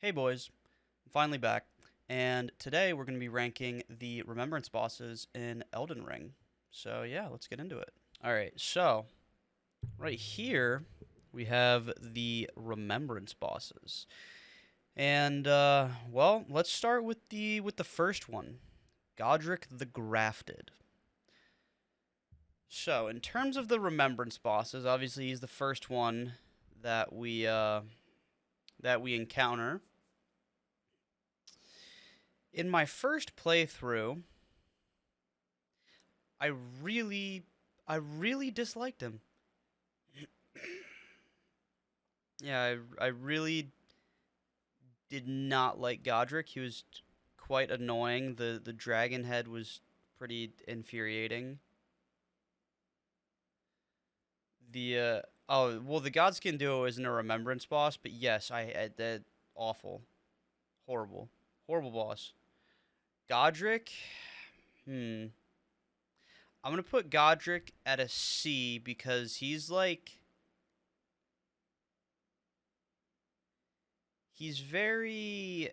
Hey boys, I'm finally back, and today we're going to be ranking the Remembrance bosses in Elden Ring. So yeah, let's get into it. Alright, so right here we have the Remembrance bosses. And well, let's start with the first one, Godric the Grafted. So, in terms of the Remembrance bosses, obviously he's the first one that we encounter. In my first playthrough, I really, I really disliked him. Yeah, I really did not like Godric. He was quite annoying. The dragon head was pretty infuriating. The oh well, the Godskin duo isn't a Remembrance boss, but yes, I that awful, horrible, horrible boss. Godric, hmm. I'm gonna put Godric at a C because he's very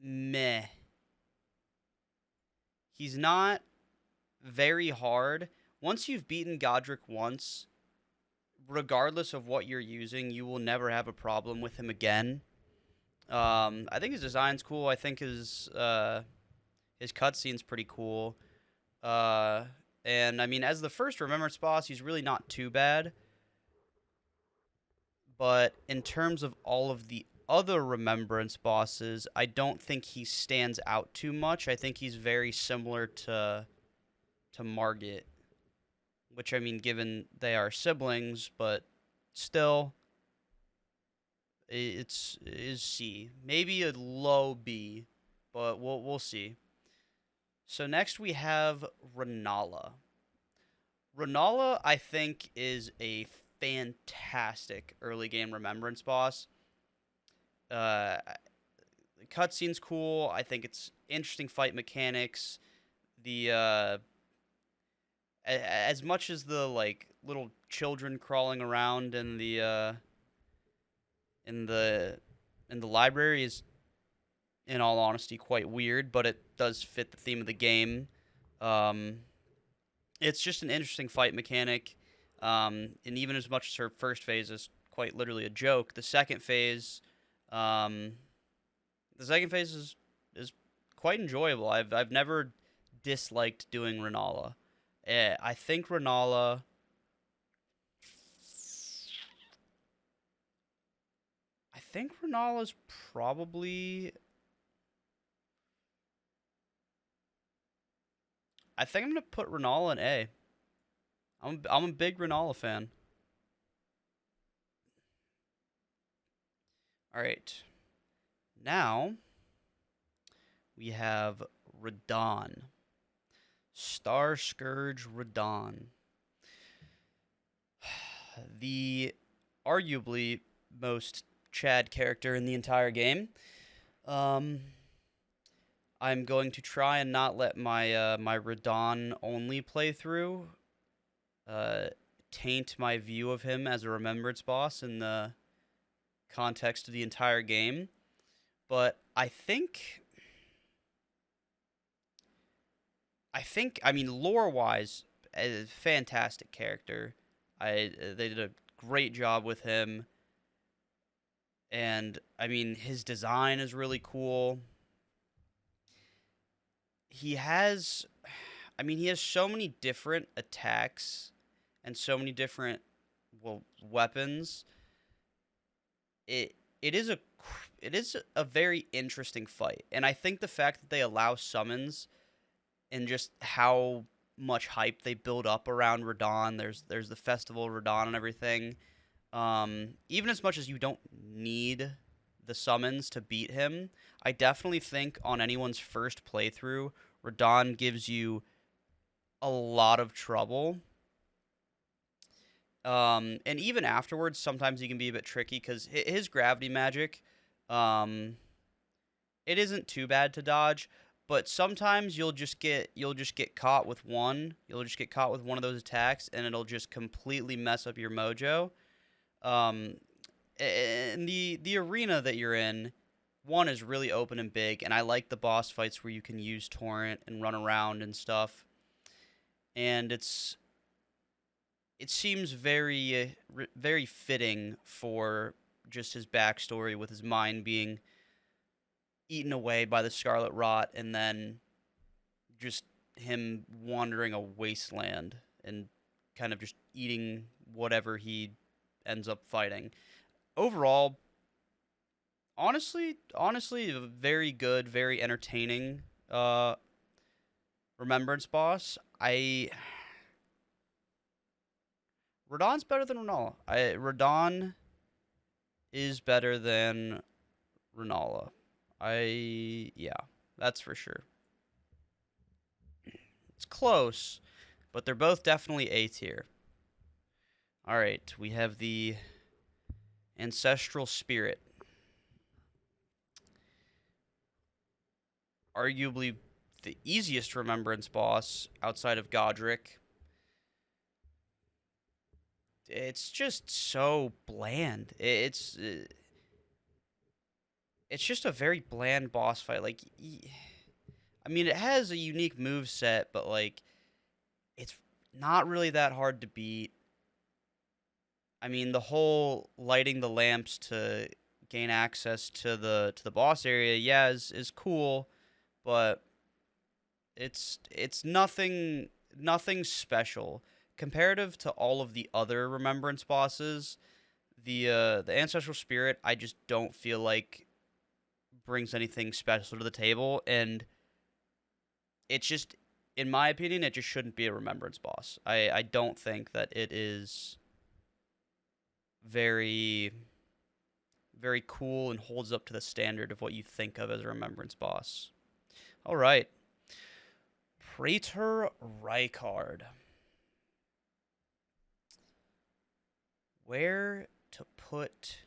meh. He's not very hard. Once you've beaten Godric once, regardless of what you're using, you will never have a problem with him again. I think his design's cool. I think his cutscene's pretty cool. Uh, and I mean, as the first Remembrance boss, he's really not too bad. But in terms of all of the other Remembrance bosses, I don't think he stands out too much. I think he's very similar to Margit, which I mean, given they are siblings, but still, it's is C, maybe a low B, but we'll see. So next we have Renala. Renala, I think, is a fantastic early game Remembrance boss. Uh, the cutscene's cool. I think it's interesting fight mechanics. The as much as the like little children crawling around in the in the library is, in all honesty, quite weird, but it does fit the theme of the game. Um, it's just an interesting fight mechanic, and even as much as her first phase is quite literally a joke, um, the second phase is quite enjoyable. I've never disliked doing Renala. I think Renala. I think Renala's probably. I think I'm gonna put Renala in A. I'm a big Renala fan. All right, now we have Radon, Star Scourge Radon, the arguably most Chad character in the entire game. Um, I'm going to try and not let my Radon only playthrough uh, taint my view of him as a Remembrance boss in the context of the entire game. But I mean, lore wise, a fantastic character. They did a great job with him, and I mean, his design is really cool. He has, I mean, he has so many different attacks and so many different, well, weapons. It it is a it is a very interesting fight, and I think the fact that they allow summons and just how much hype they build up around Radon. There's the festival of Radon and everything. Even as much as you don't need the summons to beat him, I definitely think on anyone's first playthrough, Radon gives you a lot of trouble. And even afterwards, sometimes he can be a bit tricky because his gravity magic, um, it isn't too bad to dodge, but sometimes you'll just get caught with one. You'll just get caught with one of those attacks, and it'll just completely mess up your mojo. Um, and the arena that you're in, one is really open and big, and I like the boss fights where you can use torrent and run around and stuff. And it seems very fitting for just his backstory with his mind being eaten away by the scarlet rot, and then just him wandering a wasteland and kind of just eating whatever he ends up fighting. Overall, honestly, a very good, very entertaining Remembrance boss. I Radon's better than Renala. Radon is better than Renala. Yeah, that's for sure. It's close, but they're both definitely A tier. All right, we have the Ancestral Spirit. Arguably the easiest Remembrance boss outside of Godric. It's just so bland. It's just a very bland boss fight. Like, I mean, it has a unique move set, but like, it's not really that hard to beat. I mean, the whole lighting the lamps to gain access to the boss area, yeah, is cool, but it's nothing special comparative to all of the other Remembrance bosses. The Ancestral Spirit, I just don't feel like brings anything special to the table, and it's just, in my opinion, it just shouldn't be a Remembrance boss. I don't think that it is very very cool and holds up to the standard of what you think of as a Remembrance boss. All right, Praetor Rykard. Where to put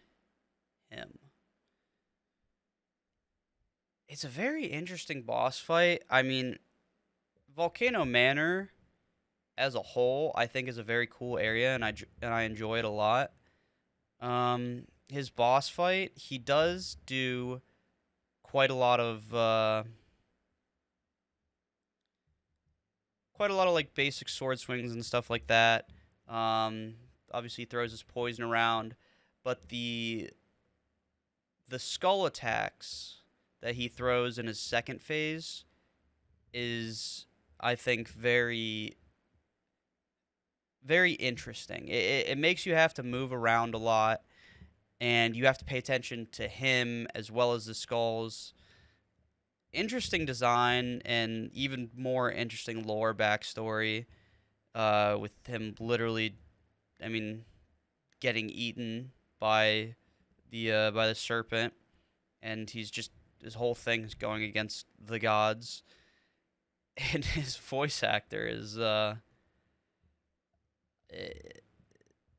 him? It's a very interesting boss fight. I mean, Volcano Manor as a whole, I think, is a very cool area, and I enjoy it a lot. His boss fight, he does do quite a lot of like basic sword swings and stuff like that. Obviously, he throws his poison around, but the skull attacks that he throws in his second phase is, I think, very interesting. It makes you have to move around a lot, and you have to pay attention to him as well as the skulls. Interesting design, and even more interesting lore backstory, with him literally, I mean, getting eaten by the serpent, and his whole thing is going against the gods, and his voice actor is eh,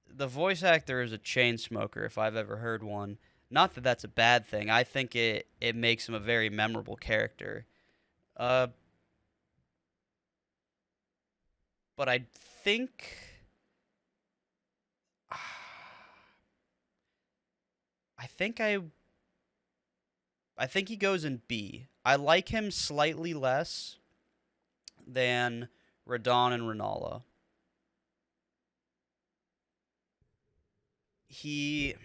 the voice actor is a chain smoker if I've ever heard one. Not that that's a bad thing. I think it makes him a very memorable character. Uh, but I think I think I think he goes in B. I like him slightly less than Radon and Renala. He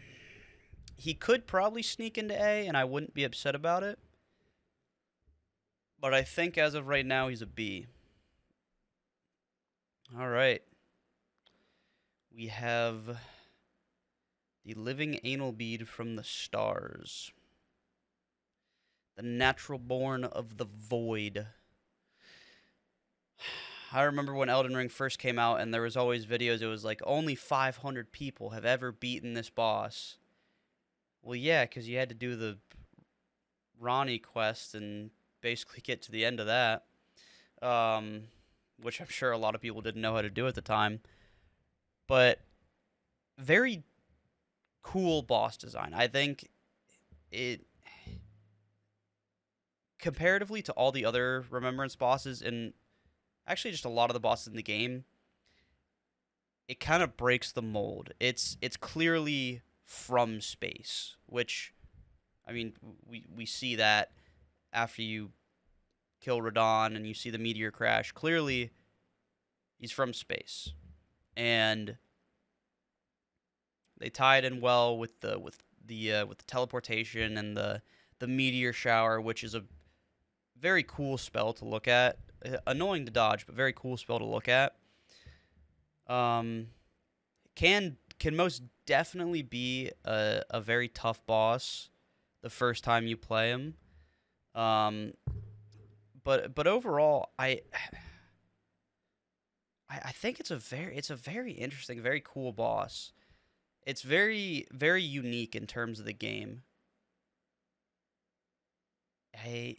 he could probably sneak into A, and I wouldn't be upset about it. But I think as of right now, he's a B. All right. We have the living anal bead from the stars. The natural born of the void. I remember when Elden Ring first came out, and there was always videos. It was like only 500 people have ever beaten this boss. Well, yeah, because you had to do the Ronnie quest and basically get to the end of that, which I'm sure a lot of people didn't know how to do at the time. But very cool boss design. I think it, comparatively to all the other Remembrance bosses, and actually just a lot of the bosses in the game, it kind of breaks the mold. It's clearly from space, which, I mean, we see that after you kill Radon and you see the meteor crash. Clearly, he's from space, and they tie it in well with the teleportation and the meteor shower, which is a very cool spell to look at. Annoying to dodge, but very cool spell to look at. Um, can most definitely be a very tough boss the first time you play him. Um, but overall, I think it's a very interesting, very cool boss. It's very unique in terms of the game. I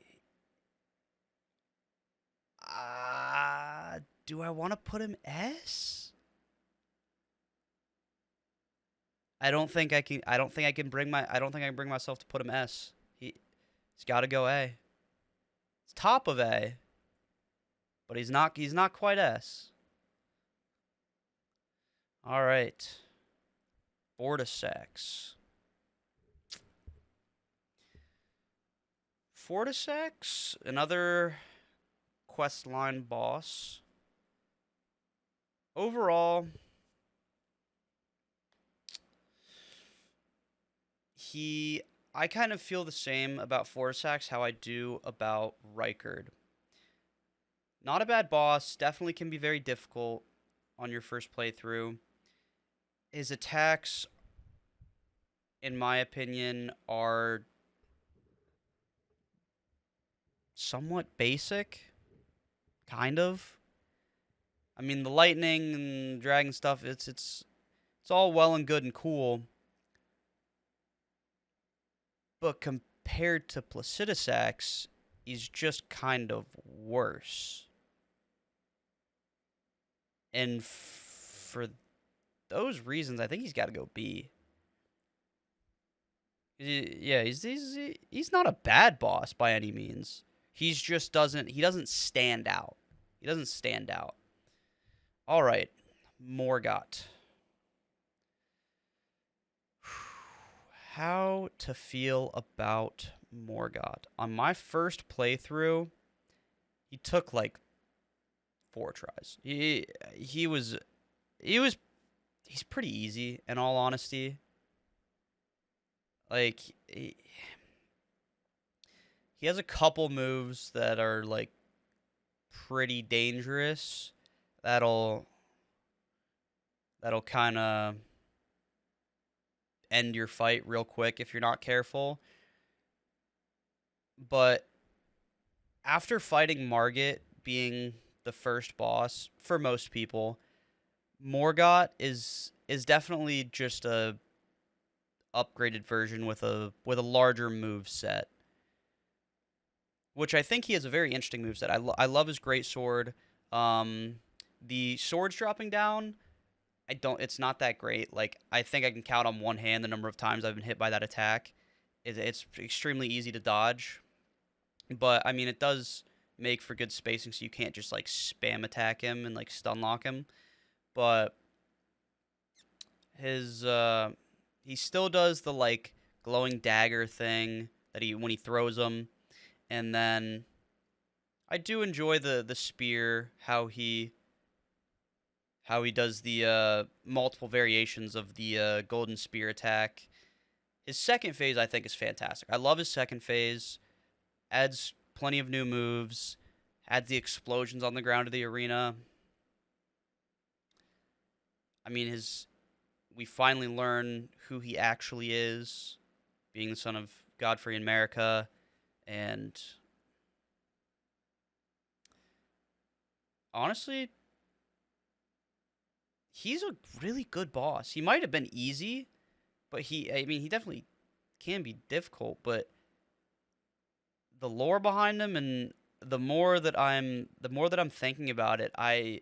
do I want to put him S? I don't think I can. I don't think I can bring my. I don't think I can bring myself to put him S. He's got to go A. It's top of A, but he's not. He's not quite S. All right. Fortisex. Fortisex, another quest line boss. Overall, I kind of feel the same about Fortisex how I do about Rykard. Not a bad boss, definitely can be very difficult on your first playthrough. His attacks, in my opinion, are somewhat basic, kind of. I mean, the lightning and dragon stuff, it's all well and good and cool, but compared to Placidusax, he's just kind of worse. And for those reasons, I think he's got to go B. Yeah, he's not a bad boss by any means. He's just doesn't stand out. He doesn't stand out. All right, Morgoth. How to feel about Morgoth? On my first playthrough, he took like 4 tries. He's pretty easy in all honesty. Like he has a couple moves that are like pretty dangerous. That'll kind of end your fight real quick if you're not careful. But after fighting Margit being the first boss for most people, Morgoth is definitely just a upgraded version with a larger move set, which I think he has a very interesting moveset. I love his great sword. The swords dropping down, I don't. It's not that great. Like I think I can count on one hand the number of times I've been hit by that attack. It's extremely easy to dodge, but I mean it does make for good spacing, so you can't just like spam attack him and like stun lock him. But his he still does the like glowing dagger thing that he when he throws them, and then I do enjoy the spear, how he does the multiple variations of the golden spear attack. His second phase I think is fantastic. I love his second phase. Adds plenty of new moves. Adds the explosions on the ground of the arena. I mean we finally learn who he actually is, being the son of Godfrey and Marika, and honestly, he's a really good boss. He might have been easy, but he definitely can be difficult, but the lore behind him and the more that I'm thinking about it, I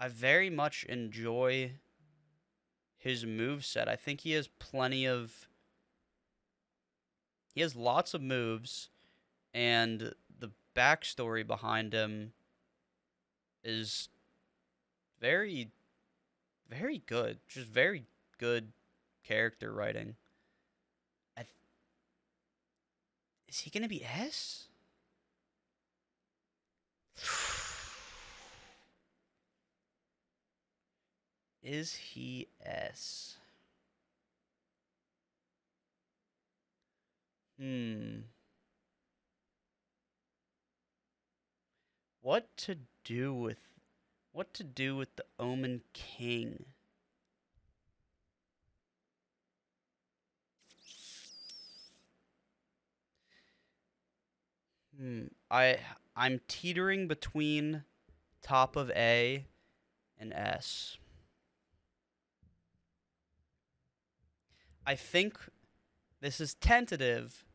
very much enjoy his move set. I think he has lots of moves, and the backstory behind him is very, very good. Just very good character writing. I th- is he gonna be S? Is he S? Hmm. What to do with the Omen King? Hmm. I'm teetering between top of A and S. I think this is tentative,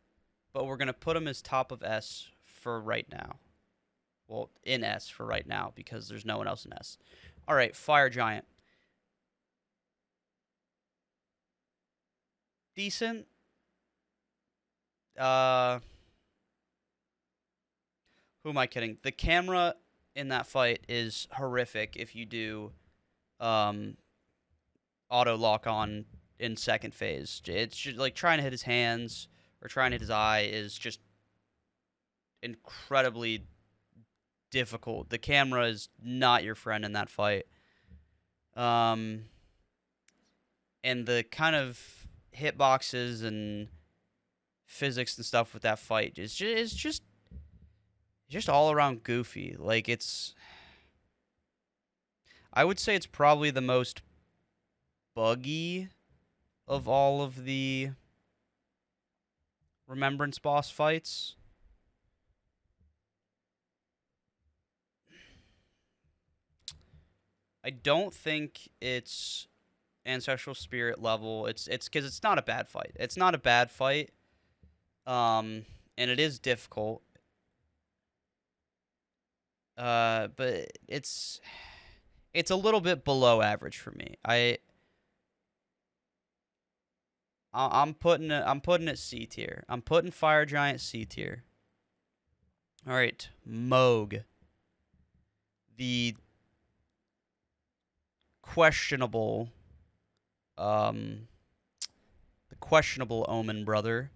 but we're gonna put him as top of S for right now. Well, in S for right now because there's no one else in S. All right, Fire Giant. Decent. Uh, who am I kidding? The camera in that fight is horrific if you do um auto lock on in second phase. It's just like trying to hit his hands or trying to hit his eye is just incredibly difficult. The camera is not your friend in that fight. Um, and the kind of hitboxes and physics and stuff with that fight is just all around goofy. Like I would say it's probably the most buggy of all of the Remembrance boss fights. I don't think it's ancestral spirit level. It's because it's not a bad fight. It's not a bad fight. And it is difficult. But it's a little bit below average for me. I'm putting it C tier. I'm putting Fire Giant C tier. All right, Moog, the questionable, um, the questionable Omen brother,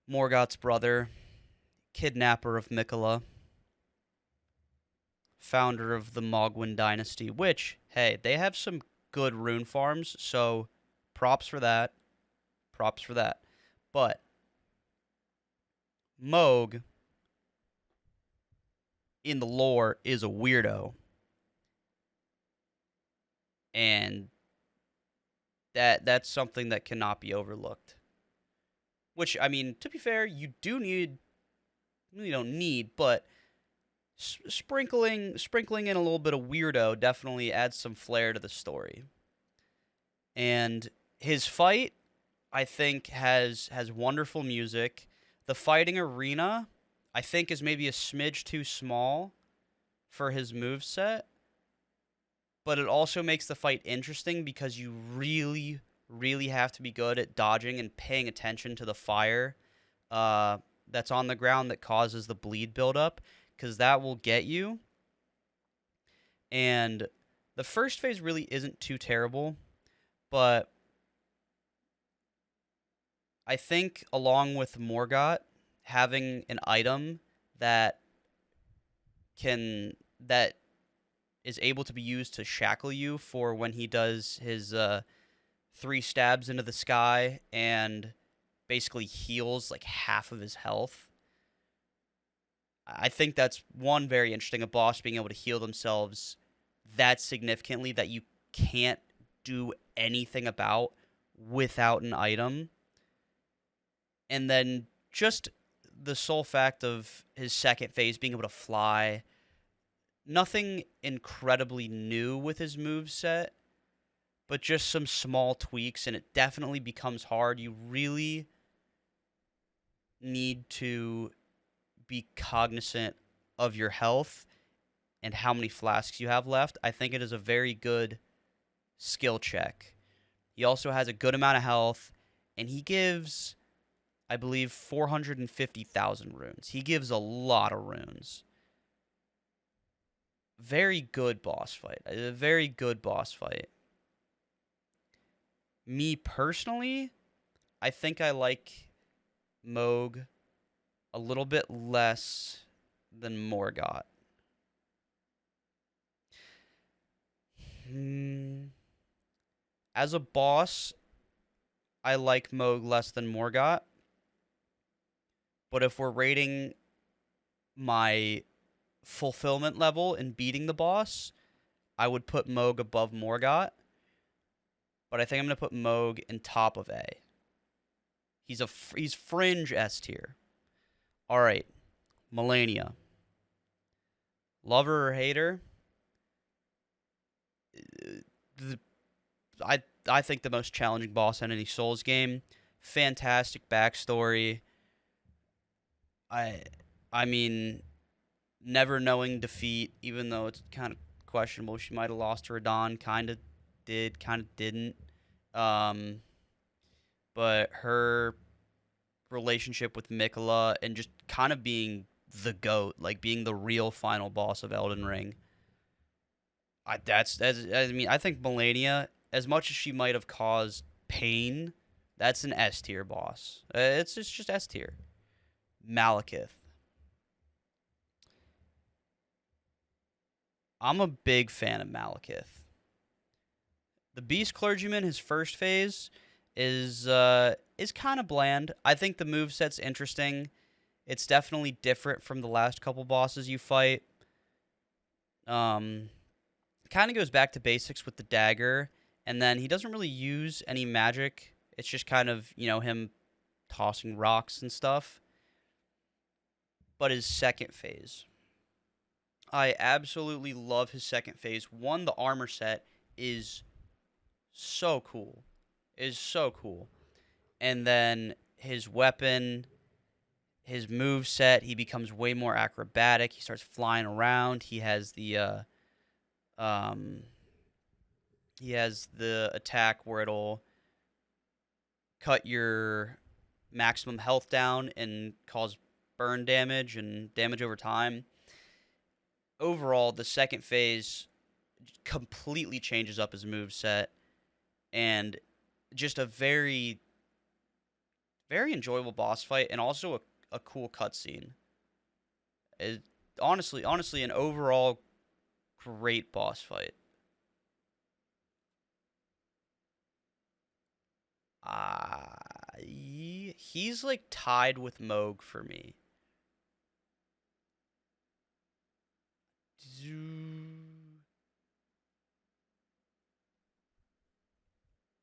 Morgoth's brother, kidnapper of Mikola, founder of the Mogwin dynasty. Which, hey, they have some good rune farms, so props for that. Props for that. But Moog in the lore is a weirdo, and that's something that cannot be overlooked. Which I mean, to be fair, you do need, you don't need, but sprinkling in a little bit of weirdo definitely adds some flair to the story. And his fight, I think, has wonderful music. The fighting arena, I think, is maybe a smidge too small for his move set, but it also makes the fight interesting because you really, really have to be good at dodging and paying attention to the fire uh, that's on the ground that causes the bleed buildup, because that will get you. And the first phase really isn't too terrible, but I think along with Morgoth, having an item that that is able to be used to shackle you for when he does his three stabs into the sky and basically heals like half of his health. I think that's one very interesting. A boss being able to heal themselves that significantly that you can't do anything about without an item. And then just the sole fact of his second phase being able to fly. Nothing incredibly new with his move set, but just some small tweaks, and it definitely becomes hard. You really need to be cognizant of your health and how many flasks you have left. I think it is a very good skill check. He also has a good amount of health, and he gives, I believe, 450,000 runes. He gives a lot of runes. Very good boss fight. A very good boss fight. Me personally, I think I like Moog a little bit less than Morgoth. Hmm. As a boss, I like Moog less than Morgoth, but if we're rating my fulfillment level in beating the boss, I would put Moog above Morgoth, but I think I'm going to put Moog in top of A. He's fringe S tier. All right, Melania. Lover or hater? The, I think the most challenging boss in any Souls game. Fantastic backstory. I I mean, never knowing defeat, even though it's kind of questionable. She might have lost to Radon. Kind of did, kind of didn't. Um, but her relationship with Mikola and just kind of being the GOAT, like being the real final boss of Elden Ring. I think Melania, as much as she might have caused pain, that's an S tier boss. It's just S tier. Malekith. I'm a big fan of Malekith. The Beast Clergyman, his first phase, is kind of bland. I think the moveset's interesting. It's definitely different from the last couple bosses you fight. Um, Kind of goes back to basics with the dagger, and then he doesn't really use any magic. It's just kind of, him tossing rocks and stuff. But his second phase, I absolutely love his second phase. One, the armor set is so cool. Is so cool. And then his weapon, his move set, he becomes way more acrobatic. He starts flying around. Um he has the attack where it'll cut your maximum health down and cause burn damage and damage over time. Overall, the second phase completely changes up his move set and just a very very enjoyable boss fight and also a cool cutscene. It, honestly, an overall great boss fight. He's like tied with Moog for me.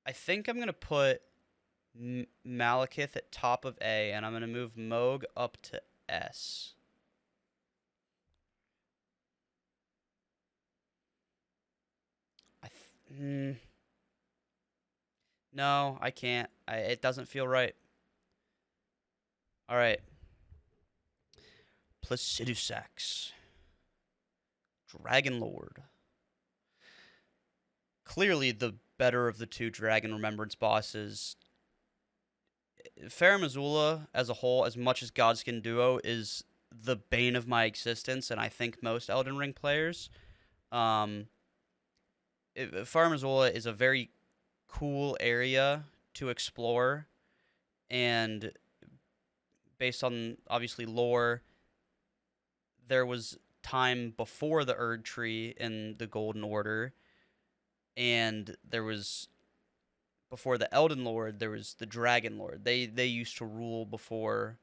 I think I'm gonna put Malekith at top of A, and I'm gonna move Moog up to S. No, I can't. It doesn't feel right. All right, Placidusax, Dragon Lord. Clearly the better of the two Dragon Remembrance bosses. Farum Azula as a whole, as much as Godskin Duo is the bane of my existence, and I think most Elden Ring players, um, Farum Azula is a very cool area to explore, and based on obviously lore, there was time before the Erd Tree in the Golden Order, and there was before the Elden Lord, there was the Dragon Lord. They used to rule before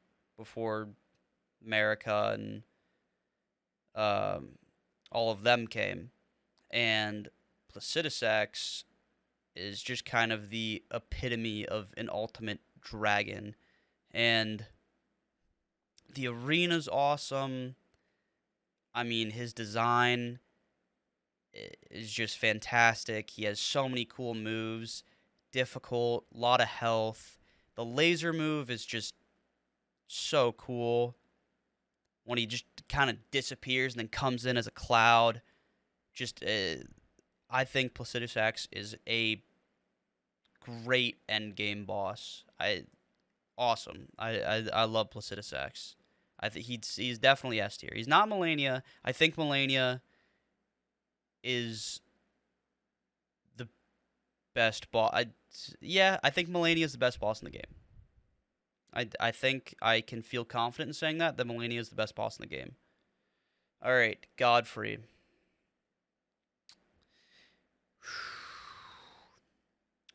America and um, all of them came. And Placidusax is just kind of the epitome of an ultimate dragon. And the arena's awesome. I mean, his design is just fantastic. He has so many cool moves, difficult, lot of health. The laser move is just so cool when he just kind of disappears and then comes in as a cloud. Just, I think Placidusax is a great end game boss. Awesome. I love Placidusax. I think he's definitely S tier. He's not Melania. I think Melania is the best boss. Yeah, I think Melania is the best boss in the game. I think I can feel confident in saying that Melania is the best boss in the game. All right, Godfrey.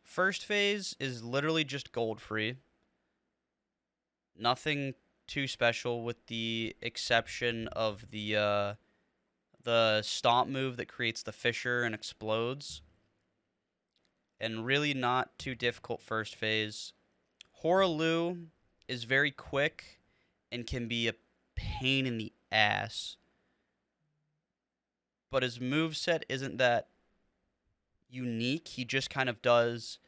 First phase is literally just gold free. Nothing too special with the exception of the stomp move that creates the fissure and explodes. And really not too difficult first phase. Hoaraloo is very quick and can be a pain in the ass. But his moveset isn't that unique. He just kind of does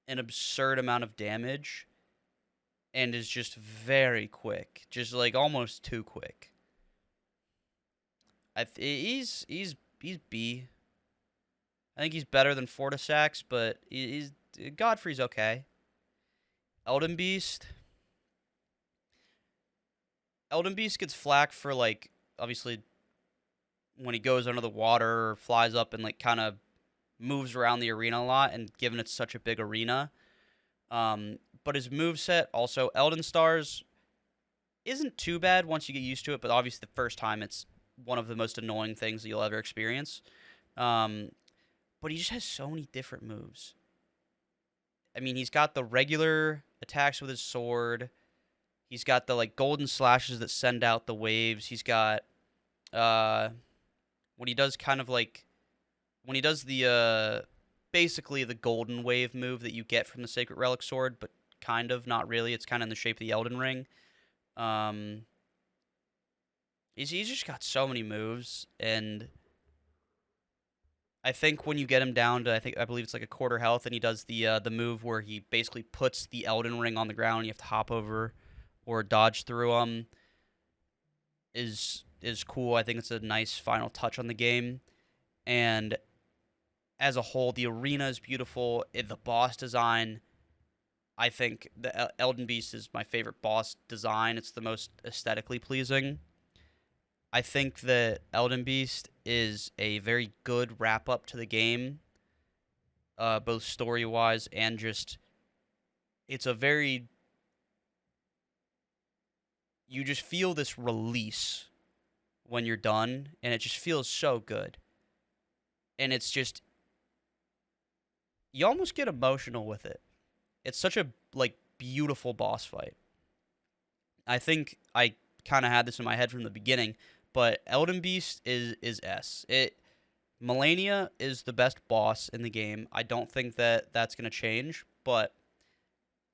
an absurd amount of damage and is just very quick. Just like almost too quick. He's B. I think he's better than Fortisax, but he's Godfrey's okay. Elden Beast. Elden Beast gets flack for like obviously when he goes under the water or flies up and like kind of moves around the arena a lot, and given it's such a big arena. But his moveset also Elden Stars isn't too bad once you get used to it, but obviously the first time it's one of the most annoying things that you'll ever experience. But he just has so many different moves. I mean, he's got the regular attacks with his sword. He's got the like golden slashes that send out the waves. He's got when he does kind of like when he does the basically the golden wave move that you get from the Sacred Relic sword, but kind of not really. It's kind of in the shape of the Elden Ring. He's just got so many moves, and I think when you get him down to I believe it's like a quarter health, and he does the move where he basically puts the Elden Ring on the ground, and you have to hop over or dodge through him. Is cool. I think it's a nice final touch on the game, and as a whole, the arena is beautiful. The boss design, I think the Elden Beast is my favorite boss design. It's the most aesthetically pleasing. I think that Elden Beast is a very good wrap up to the game, both story wise and just. It's a very. You just feel this release when you're done, and it just feels so good. And it's just. You almost get emotional with it. It's such a like beautiful boss fight. I think I kind of had this in my head from the beginning, but Elden Beast is S. Melania is the best boss in the game. I don't think that that's going to change, but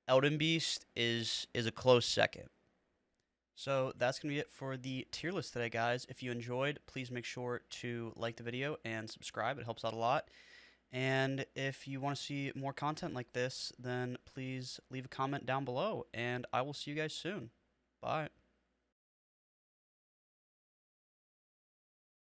Elden Beast is a close second. So that's going to be it for the tier list today, guys. If you enjoyed, please make sure to like the video and subscribe. It helps out a lot. And if you want to see more content like this, then please leave a comment down below, and I will see you guys soon. Bye.